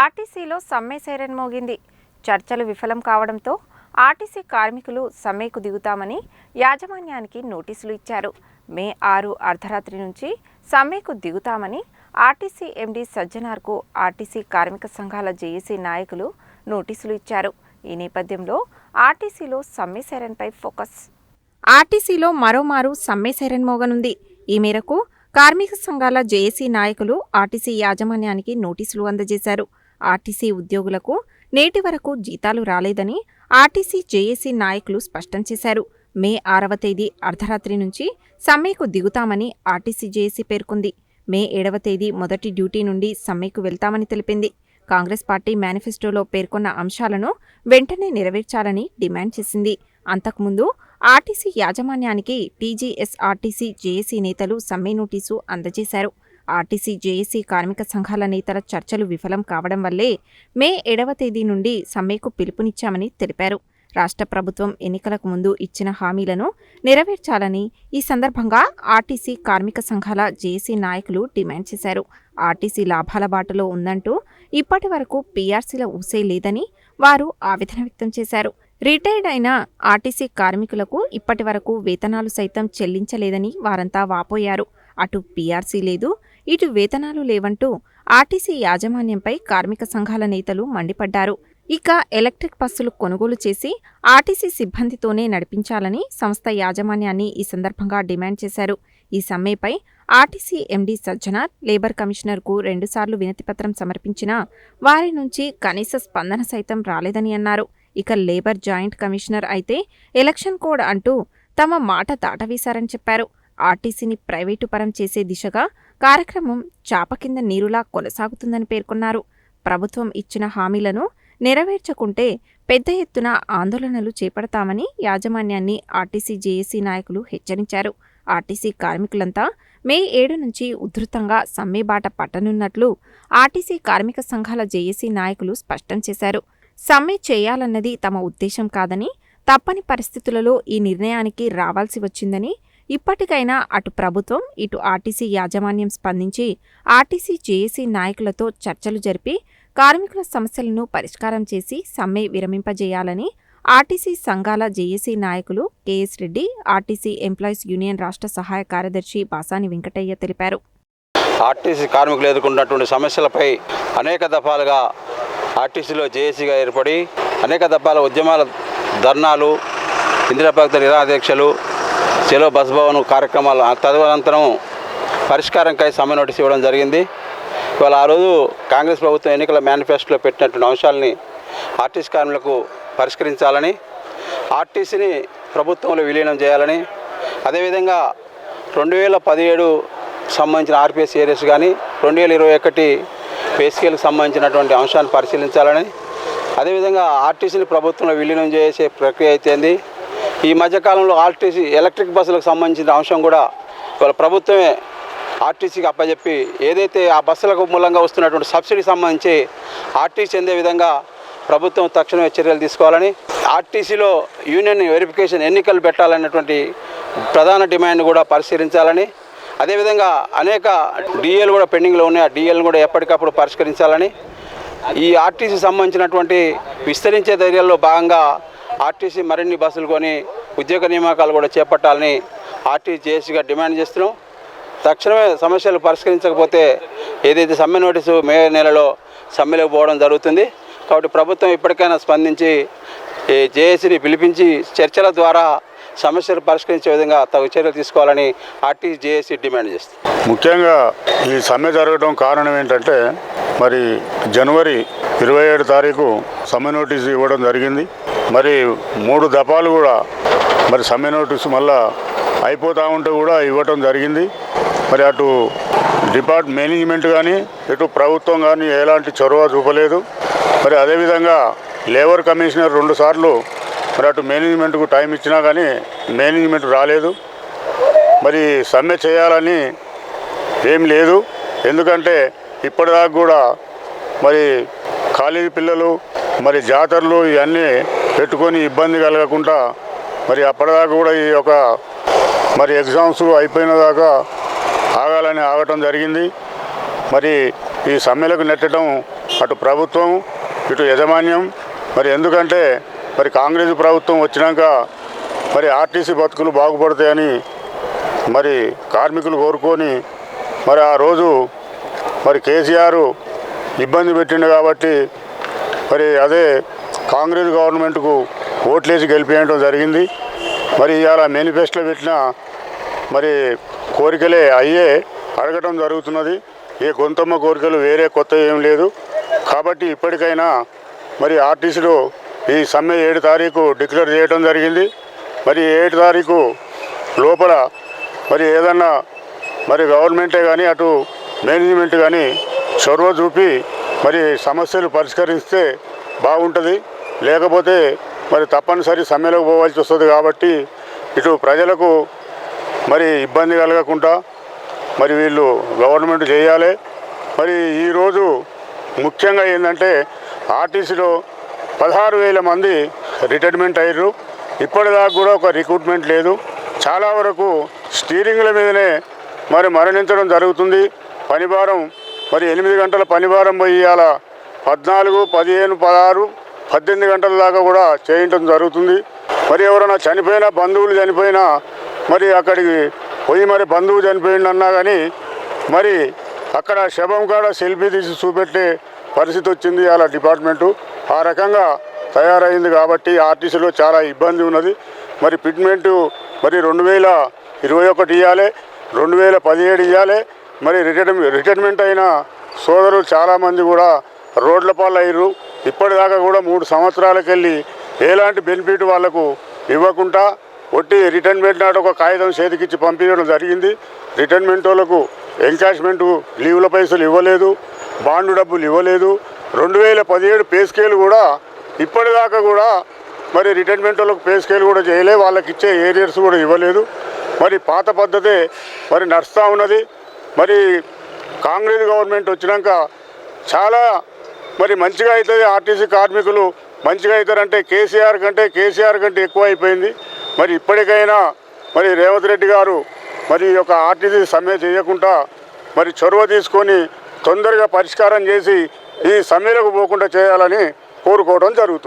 ఆర్టీసీలో సమ్మె సైరన్ మోగింది. చర్చలు విఫలం కావడంతో ఆర్టీసీ కార్మికులు సమ్మెకు దిగుతామని యాజమాన్యానికి నోటీసులు ఇచ్చారు. మే 6 అర్ధరాత్రి నుంచి సమ్మెకు దిగుతామని ఆర్టీసీ ఎండీ సజ్జనార్కు ఆర్టీసీ కార్మిక సంఘాల జేఏసీ నాయకులు నోటీసులు ఇచ్చారు. ఈ నేపథ్యంలో ఆర్టీసీలో సమ్మె సైరన్పై ఫోకస్. ఆర్టీసీలో మరోమారు సమ్మె సైరన్ మోగనుంది. ఈ మేరకు కార్మిక సంఘాల జేఏసీ నాయకులు ఆర్టీసీ యాజమాన్యానికి నోటీసులు అందజేశారు. ఆర్టీసీ ఉద్యోగులకు నేటి వరకు జీతాలు రాలేదని ఆర్టీసీ జేఏసీ నాయకులు స్పష్టం చేశారు. మే 6వ తేదీ అర్ధరాత్రి నుంచి సమ్మెకు దిగుతామని ఆర్టీసీ జేఏసీ పేర్కొంది. మే 7వ తేదీ మొదటి డ్యూటీ నుండి సమ్మెకు వెళ్తామని తెలిపింది. కాంగ్రెస్ పార్టీ మేనిఫెస్టోలో పేర్కొన్న అంశాలను వెంటనే నెరవేర్చాలని డిమాండ్ చేసింది. అంతకుముందు ఆర్టీసీ యాజమాన్యానికి టీజీఎస్ఆర్టీసీ జేఏసీ నేతలు సమ్మె నోటీసు అందజేశారు. ఆర్టీసీ జేఏసీ కార్మిక సంఘాల నేతల చర్చలు విఫలం కావడం వల్లే మే 7వ తేదీ నుండి సమ్మెకు పిలుపునిచ్చామని తెలిపారు. రాష్ట్ర ప్రభుత్వం ఎన్నికలకు ముందు ఇచ్చిన హామీలను నెరవేర్చాలని ఈ సందర్భంగా ఆర్టీసీ కార్మిక సంఘాల జేఏసీ నాయకులు డిమాండ్ చేశారు. ఆర్టీసీ లాభాల బాటలో ఉందంటూ ఇప్పటి వరకు పీఆర్సీల ఊసే లేదని వారు ఆవేదన వ్యక్తం చేశారు. రిటైర్డ్ అయిన ఆర్టీసీ కార్మికులకు ఇప్పటి వరకు వేతనాలు సైతం చెల్లించలేదని వారంతా వాపోయారు. అటు పీఆర్సీ లేదు, ఇటు వేతనాలు లేవంటూ ఆర్టీసీ యాజమాన్యంపై కార్మిక సంఘాల నేతలు మండిపడ్డారు. ఇక ఎలక్ట్రిక్ బస్సులు కొనుగోలు చేసి ఆర్టీసీ సిబ్బందితోనే నడిపించాలని సంస్థ యాజమాన్యాన్ని ఈ సందర్భంగా డిమాండ్ చేశారు. ఈ సమ్మెపై ఆర్టీసీ ఎండీ సజ్జనార్ లేబర్ కమిషనర్కు 2 సార్లు వినతిపత్రం సమర్పించినా వారి నుంచి కనీస స్పందన సైతం రాలేదని అన్నారు. ఇక లేబర్ జాయింట్ కమిషనర్ అయితే ఎలక్షన్ కోడ్ అంటూ తమ మాట దాటవేశారని చెప్పారు. ఆర్టీసీని ప్రైవేటు పరం చేసే దిశగా కార్యక్రమం చాప కింద నీరులా కొనసాగుతుందని పేర్కొన్నారు. ప్రభుత్వం ఇచ్చిన హామీలను నెరవేర్చకుంటే పెద్ద ఎత్తున ఆందోళనలు చేపడతామని యాజమాన్యాన్ని ఆర్టీసీ జేఏసీ నాయకులు హెచ్చరించారు. ఆర్టీసీ కార్మికులంతా మే 7 నుంచి ఉధృతంగా సమ్మె బాట పట్టనున్నట్లు ఆర్టీసీ కార్మిక సంఘాల జేఏసీ నాయకులు స్పష్టం చేశారు. సమ్మె చేయాలన్నది తమ ఉద్దేశం కాదని, తప్పని పరిస్థితులలో ఈ నిర్ణయానికి రావాల్సి వచ్చిందని, ఇప్పటికైనా అటు ప్రభుత్వం ఇటు ఆర్టీసీ యాజమాన్యం స్పందించి ఆర్టీసీ జేఏసీ నాయకులతో చర్చలు జరిపి కార్మికుల సమస్యలను పరిష్కారం చేసి సమ్మె విరమింపజేయాలని ఆర్టీసీ సంఘాల జేఏసీ నాయకులు KS Reddy, RTC employees union రాష్ట్ర సహాయ కార్యదర్శి బాసాని వెంకటయ్య తెలిపారు. ఆర్టీసీ కార్మికులు ఎదుర్కొన్నటువంటి సమస్యలపై అనేక దఫాలుగా ఆర్టీసీలో జేఏసీగా ఏర్పడి అనేక దఫాల ఉద్యమాల ధర్నాలు, ఇందిరాభక్త నిరాధ్యక్షలు, చెలో బస్ భవన్ కార్యక్రమాలు తదనంతరం పరిష్కారంకై సమ్మె నోటీస్ ఇవ్వడం జరిగింది. ఇవాళ ఆ రోజు కాంగ్రెస్ ప్రభుత్వం ఎన్నికల మేనిఫెస్టోలో పెట్టినటువంటి అంశాలని ఆర్టీసీ కార్మికులకు పరిష్కరించాలని, ఆర్టీసీని ప్రభుత్వంలో విలీనం చేయాలని, అదేవిధంగా 2017 సంబంధించిన ఆర్పీఎస్ ఏరియస్ కానీ 2021 పే స్కేల్కి సంబంధించినటువంటి అంశాన్ని పరిశీలించాలని, అదేవిధంగా ఆర్టీసీని ప్రభుత్వంలో విలీనం చేసే ప్రక్రియ అయితేంది. ఈ మధ్యకాలంలో ఆర్టీసీ ఎలక్ట్రిక్ బస్సులకు సంబంధించిన అంశం కూడా ఇవాళ ప్రభుత్వమే ఆర్టీసీకి అప్పచెప్పి ఏదైతే ఆ బస్సులకు మూలంగా వస్తున్నటువంటి సబ్సిడీ సంబంధించి ఆర్టీసీ చెందే విధంగా ప్రభుత్వం తక్షణమే చర్యలు తీసుకోవాలని, ఆర్టీసీలో యూనియన్ వెరిఫికేషన్ ఎన్నికలు పెట్టాలనేటువంటి ప్రధాన డిమాండ్ కూడా పరిశీలించాలని, అదేవిధంగా అనేక డిఎల్ కూడా పెండింగ్లో ఉన్నాయి. ఆ డిఎల్ కూడా ఎప్పటికప్పుడు పరిష్కరించాలని, ఈ ఆర్టీసీ సంబంధించినటువంటి విస్తరించే ధైర్యాల్లో భాగంగా ఆర్టీసీ మరిన్ని బస్సులు కొని ఉద్యోగ నియామకాలు కూడా చేపట్టాలని ఆర్టీసీ జేఏసీగా డిమాండ్ చేస్తున్నాం. తక్షణమే సమస్యలు పరిష్కరించకపోతే ఏదైతే సమ్మె నోటీసు మే నెలలో సమ్మెలోకి పోవడం జరుగుతుంది. కాబట్టి ప్రభుత్వం ఇప్పటికైనా స్పందించి జేఏసీని పిలిపించి చర్చల ద్వారా సమస్యలు పరిష్కరించే విధంగా తగు చర్యలు తీసుకోవాలని ఆర్టీసీ జేఏసీ డిమాండ్ చేస్తుంది. ముఖ్యంగా ఈ సమ్మె జరగడం కారణం ఏంటంటే, మరి జనవరి 27 తారీఖు సమ్మె నోటీసు ఇవ్వడం జరిగింది. మరి 3 దఫాలు కూడా మరి సమ్మె నోటీసు మళ్ళా అయిపోతూ ఉంటే కూడా ఇవ్వటం జరిగింది. మరి అటు మేనేజ్మెంట్ కానీ ఇటు ప్రభుత్వం కానీ ఎలాంటి చొరవ చూపలేదు. మరి అదేవిధంగా లేబర్ కమిషనర్ 2 సార్లు మరి అటు మేనేజ్మెంట్కు టైం ఇచ్చినా కానీ మేనేజ్మెంట్ రాలేదు. మరి సమ్మె చేయాలని ఏం లేదు. ఎందుకంటే ఇప్పటిదాకా కూడా మరి కాలేజీ పిల్లలు మరి జాతరలు ఇవన్నీ పెట్టుకొని ఇబ్బంది కలగకుండా మరి అప్పటిదాకా కూడా ఈ యొక్క మరి ఎగ్జామ్స్ అయిపోయిన దాకా ఆగాలని ఆగటం జరిగింది. మరి ఈ సమ్మెలకు నెట్టడం అటు ప్రభుత్వం ఇటు యాజమాన్యం మరి ఎందుకంటే మరి కాంగ్రెస్ ప్రభుత్వం వచ్చినాక మరి ఆర్టీసీ బతుకులు బాగుపడతాయని మరి కార్మికులు కోరుకొని మరి ఆ రోజు మరి కేసీఆర్ ఇబ్బంది పెట్టిండు కాబట్టి మరి అదే కాంగ్రెస్ గవర్నమెంట్కు ఓట్లేసి గెలిపేయడం జరిగింది. మరి ఇవాళ మేనిఫెస్టోలో పెట్టిన మరి కోరికలే అయ్యే అడగటం జరుగుతున్నది. ఏ కొంతమ్మ కోరికలు వేరే కొత్త ఏం లేదు. కాబట్టి ఇప్పటికైనా మరి ఆర్టీసీలో ఈ సమ్మె 7 తారీఖు డిక్లేర్ చేయడం జరిగింది. మరి 7 తారీఖు లోపల మరి ఏదన్నా మరి గవర్నమెంటే కానీ అటు మేనేజ్మెంట్ కానీ చొరవ చూపి మరి సమస్యలు పరిష్కరిస్తే బాగుంటుంది. లేకపోతే మరి తప్పనిసరి సమ్మెలోకి పోవాల్సి వస్తుంది. కాబట్టి ఇటు ప్రజలకు మరి ఇబ్బంది కలగకుండా మరి వీళ్ళు గవర్నమెంట్ చేయాలి. మరి ఈరోజు ముఖ్యంగా ఏంటంటే ఆర్టీసీలో 16,000 మంది రిటైర్మెంట్ అయ్యారు. ఇప్పటిదాకా కూడా ఒక రిక్రూట్మెంట్ లేదు. చాలా వరకు స్టీరింగ్ల మీదనే మరి మరణించడం జరుగుతుంది. పనిభారం మరి 8 గంటల పనిభారం పోయి ఇవాళ 14, 15, 16, 18 గంటల దాకా కూడా చేయటం జరుగుతుంది. మరి ఎవరైనా చనిపోయినా బంధువులు చనిపోయినా మరి అక్కడికి పోయి మరి బంధువు చనిపోయిందన్నా కానీ మరి అక్కడ శవం కాడ సెల్ఫీ తీసి చూపెట్టే పరిస్థితి వచ్చింది అలా డిపార్ట్మెంటు. ఆ రకంగా తయారైంది. కాబట్టి ఆర్టీసీలో చాలా ఇబ్బంది ఉన్నది. మరి ఫిట్మెంటు మరి 2021 ఇవ్వాలి, 2017 ఇవ్వాలి. మరి రిటైర్మెంట్ అయిన సోదరులు చాలామంది కూడా రోడ్ల పాలు అయ్యారు. ఇప్పటిదాకా కూడా 3 సంవత్సరాలకు వెళ్ళి ఎలాంటి బెనిఫిట్ వాళ్లకు ఇవ్వకుండా ఒట్టి రిటైర్మెంట్ నాటి ఒక కాగితం చేతికిచ్చి పంపించడం జరిగింది. రిటైర్మెంట్ వాళ్ళకు ఎన్కాష్మెంట్ లీవుల పైసలు ఇవ్వలేదు, బాండు డబ్బులు ఇవ్వలేదు. 2017 పే స్కేల్ కూడా ఇప్పటిదాకా కూడా మరి రిటైర్మెంట్ వాళ్ళకు పే స్కేల్ కూడా చేయలే. వాళ్ళకి ఇచ్చే ఏరియర్స్ కూడా ఇవ్వలేదు. మరి పాత పద్ధతే మరి నడుస్తూ ఉన్నది. మరి కాంగ్రెస్ గవర్నమెంట్ వచ్చినాక చాలా మరి మంచిగా అవుతుంది. ఆర్టీసీ కార్మికులు మంచిగా అవుతారంటే కేసీఆర్ కంటే ఎక్కువ అయిపోయింది. మరి ఇప్పటికైనా మరి రేవంత్ రెడ్డి గారు మరి ఈ యొక్క ఆర్టీసీ సమ్మె చేయకుండా మరి చొరవ తీసుకొని తొందరగా పరిష్కారం చేసి ఈ సమ్మెలకు పోకుండా చేయాలని కోరుకోవడం జరుగుతుంది.